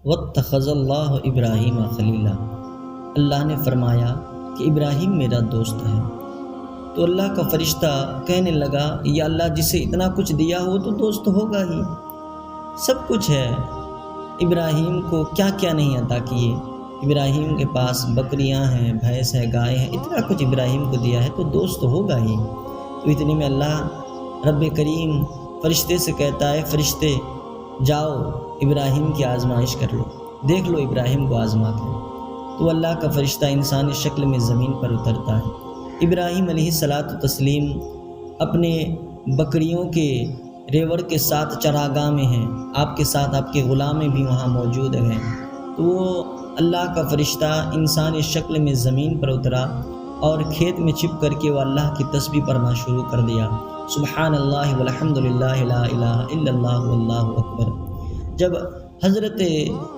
واتخذ اللہ ابراہیم خلیلا، اللہ نے فرمایا کہ ابراہیم میرا دوست ہے۔ تو اللہ کا فرشتہ کہنے لگا یا اللہ جسے اتنا کچھ دیا ہو تو دوست ہوگا ہی، سب کچھ ہے، ابراہیم کو کیا کیا نہیں عطا کیے، ابراہیم کے پاس بکریاں ہیں، بھینس ہے، گائے ہیں، اتنا کچھ ابراہیم کو دیا ہے تو دوست ہوگا ہی۔ تو اتنے میں اللہ رب کریم فرشتے سے کہتا ہے فرشتے جاؤ ابراہیم کی آزمائش کر لو، دیکھ لو ابراہیم کو آزما کر۔ تو اللہ کا فرشتہ انسانی شکل میں زمین پر اترتا ہے۔ ابراہیم علیہ الصلاۃ والتسلیم اپنے بکریوں کے ریوڑ کے ساتھ چراگاہ میں ہیں، آپ کے ساتھ آپ کے غلامیں بھی وہاں موجود ہیں۔ تو وہ اللہ کا فرشتہ انسانی شکل میں زمین پر اترا اور کھیت میں چھپ کر کے وہ اللہ کی تسبیح پڑھنا شروع کر دیا، سبحان اللہ والحمد للہ لا الہ الا اللہ واللہ اکبر۔ جب حضرت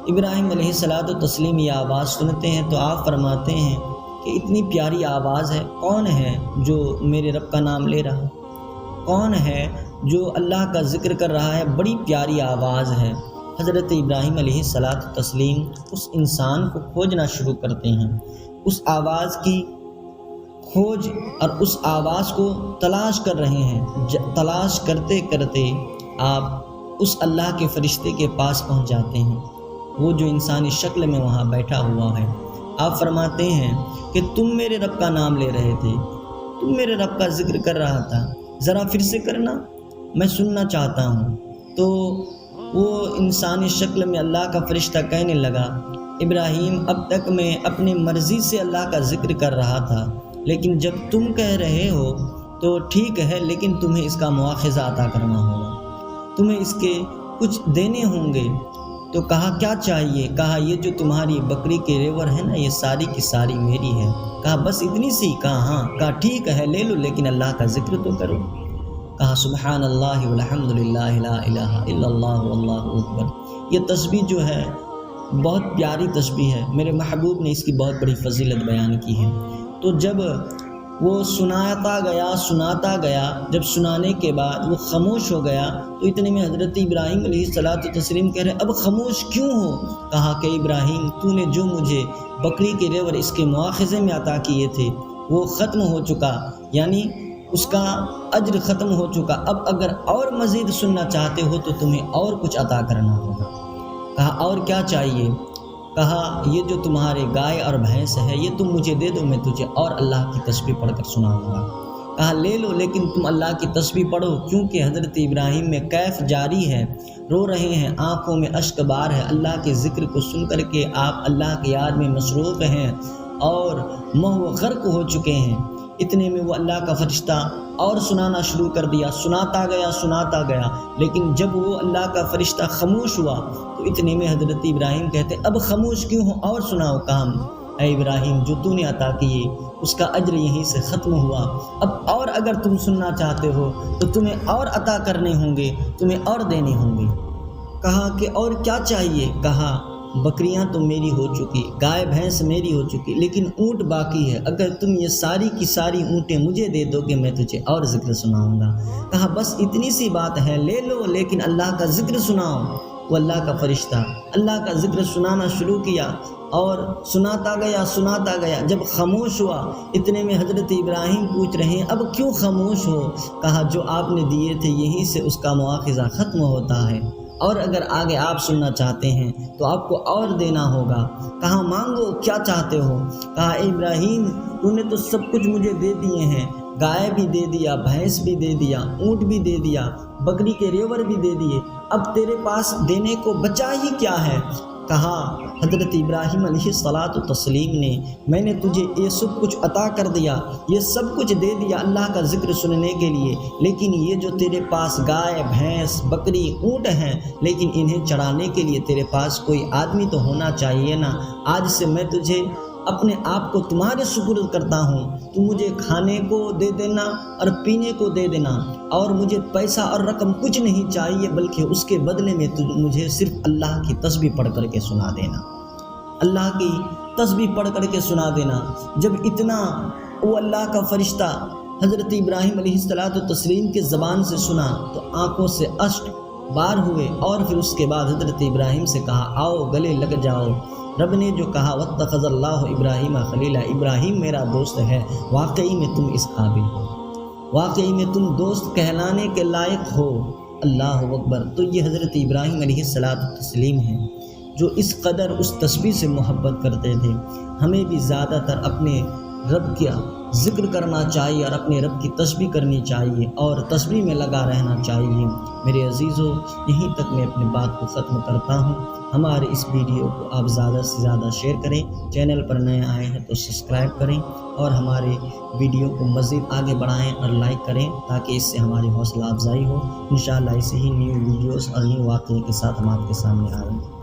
ابراہیم علیہ الصلاۃ والتسلیم یہ آواز سنتے ہیں تو آپ فرماتے ہیں کہ اتنی پیاری آواز ہے، کون ہے جو میرے رب کا نام لے رہا، کون ہے جو اللہ کا ذکر کر رہا ہے، بڑی پیاری آواز ہے۔ حضرت ابراہیم علیہ الصلاۃ والتسلیم اس انسان کو کھوجنا شروع کرتے ہیں، اس آواز کی کھوج اور اس آواز کو تلاش کر رہے ہیں۔ تلاش کرتے کرتے آپ اس اللہ کے فرشتے کے پاس پہنچ جاتے ہیں، وہ جو انسانی شکل میں وہاں بیٹھا ہوا ہے۔ آپ فرماتے ہیں کہ تم میرے رب کا نام لے رہے تھے، تم میرے رب کا ذکر کر رہا تھا، ذرا پھر سے کرنا، میں سننا چاہتا ہوں۔ تو وہ انسانی شکل میں اللہ کا فرشتہ کہنے لگا ابراہیم اب تک میں اپنی مرضی سے اللہ کا ذکر کر رہا تھا، لیکن جب تم کہہ رہے ہو تو ٹھیک ہے، لیکن تمہیں اس کا مواخذہ عطا کرنا ہوگا، تمہیں اس کے کچھ دینے ہوں گے۔ تو کہا کیا چاہیے؟ کہا یہ جو تمہاری بکری کے ریوڑ ہے نا، یہ ساری کی ساری میری ہے۔ کہا بس اتنی سی؟ کہا ہاں۔ کہا ٹھیک ہے لے لو، لیکن اللہ کا ذکر تو کرو۔ کہا سبحان اللہ والحمد للہ لا الہ الا اللہ واللہ اکبر۔ یہ تسبیح جو ہے بہت پیاری تسبیح ہے، میرے محبوب نے اس کی بہت بڑی فضیلت بیان کی ہے۔ تو جب وہ سناتا گیا، جب سنانے کے بعد وہ خاموش ہو گیا تو اتنے میں حضرت ابراہیم علیہ الصلاۃ والتسلیم کہہ رہے اب خاموش کیوں ہو؟ کہا کہ ابراہیم تو نے جو مجھے بکری کے ریوڑ اس کے مواخذے میں عطا کیے تھے وہ ختم ہو چکا، یعنی اس کا اجر ختم ہو چکا، اب اگر اور مزید سننا چاہتے ہو تو تمہیں اور کچھ عطا کرنا ہوگا۔ کہا اور کیا چاہیے؟ کہا یہ جو تمہارے گائے اور بھینس ہے یہ تم مجھے دے دو، میں تجھے اور اللہ کی تسبیح پڑھ کر سناؤں گا۔ کہا لے لو، لیکن تم اللہ کی تسبیح پڑھو، کیونکہ حضرت ابراہیم میں کیف جاری ہے، رو رہے ہیں، آنکھوں میں اشک بار ہے، اللہ کے ذکر کو سن کر کے آپ اللہ کی یاد میں مصروف ہیں اور محو غرق ہو چکے ہیں۔ اتنے میں وہ اللہ کا فرشتہ اور سنانا شروع کر دیا، سناتا گیا، لیکن جب وہ اللہ کا فرشتہ خاموش ہوا تو اتنے میں حضرت ابراہیم کہتے اب خاموش کیوں ہو، اور سناؤ۔ کہا اے ابراہیم جو تو نے عطا کیے اس کا اجر یہیں سے ختم ہوا، اب اور اگر تم سننا چاہتے ہو تو تمہیں اور عطا کرنے ہوں گے، تمہیں اور دینے ہوں گے۔ کہا کہ اور کیا چاہیے؟ کہا بکریاں تو میری ہو چکی، گائے بھینس میری ہو چکی، لیکن اونٹ باقی ہے، اگر تم یہ ساری کی ساری اونٹیں مجھے دے دو گے میں تجھے اور ذکر سناؤں گا۔ کہا بس اتنی سی بات ہے، لے لو، لیکن اللہ کا ذکر سناؤ۔ وہ اللہ کا فرشتہ اللہ کا ذکر سنانا شروع کیا اور سناتا گیا، جب خاموش ہوا اتنے میں حضرت ابراہیم پوچھ رہے ہیں اب کیوں خاموش ہو؟ کہا جو آپ نے دیے تھے یہیں سے اس کا مواخذہ ختم ہوتا ہے، اور اگر آگے آپ سننا چاہتے ہیں تو آپ کو اور دینا ہوگا۔ کہا مانگو کیا چاہتے ہو؟ کہا اے ابراہیم تو نے تو سب کچھ مجھے دے دیے ہیں، گائے بھی دے دیا، بھینس بھی دے دیا، اونٹ بھی دے دیا، بکری کے ریوڑ بھی دے دیے، اب تیرے پاس دینے کو بچا ہی کیا ہے؟ کہا حضرت ابراہیم علیہ الصلاۃ والتسلیم نے میں نے تجھے یہ سب کچھ عطا کر دیا، یہ سب کچھ دے دیا اللہ کا ذکر سننے کے لیے، لیکن یہ جو تیرے پاس گائے بھینس بکری اونٹ ہیں لیکن انہیں چرانے کے لیے تیرے پاس کوئی آدمی تو ہونا چاہیے نا۔ آج سے میں تجھے اپنے آپ کو تمہارے سپرد کرتا ہوں، تو مجھے کھانے کو دے دینا اور پینے کو دے دینا، اور مجھے پیسہ اور رقم کچھ نہیں چاہیے، بلکہ اس کے بدلے میں مجھے صرف اللہ کی تسبیح پڑھ کر کے سنا دینا، اللہ کی تسبیح پڑھ کر کے سنا دینا۔ جب اتنا وہ اللہ کا فرشتہ حضرت ابراہیم علیہ الصلاۃ والتسلیم کے زبان سے سنا تو آنکھوں سے اشک بار ہوئے اور پھر اس کے بعد حضرت ابراہیم سے کہا آؤ گلے لگ جاؤ۔ رب نے جو کہا واتخذ اللہ ابراہیم خلیلا، ابراہیم میرا دوست ہے، واقعی میں تم اس قابل ہو، واقعی میں تم دوست کہلانے کے لائق ہو۔ اللہ اکبر۔ تو یہ حضرت ابراہیم علیہ السلام ہیں جو اس قدر اس تسبیح سے محبت کرتے تھے۔ ہمیں بھی زیادہ تر اپنے رب کا ذکر کرنا چاہیے اور اپنے رب کی تسبیح کرنی چاہیے اور تسبیح میں لگا رہنا چاہیے۔ میرے عزیزو، یہیں تک میں اپنی بات کو ختم کرتا ہوں۔ ہمارے اس ویڈیو کو آپ زیادہ سے زیادہ شیئر کریں، چینل پر نئے آئے ہیں تو سبسکرائب کریں اور ہمارے ویڈیو کو مزید آگے بڑھائیں اور لائک کریں تاکہ اس سے ہماری حوصلہ افزائی ہو۔ انشاءاللہ ایسے ہی نیو ویڈیوز اور نیو واقعے کے ساتھ ہم آپ کے سامنے آئیں گے۔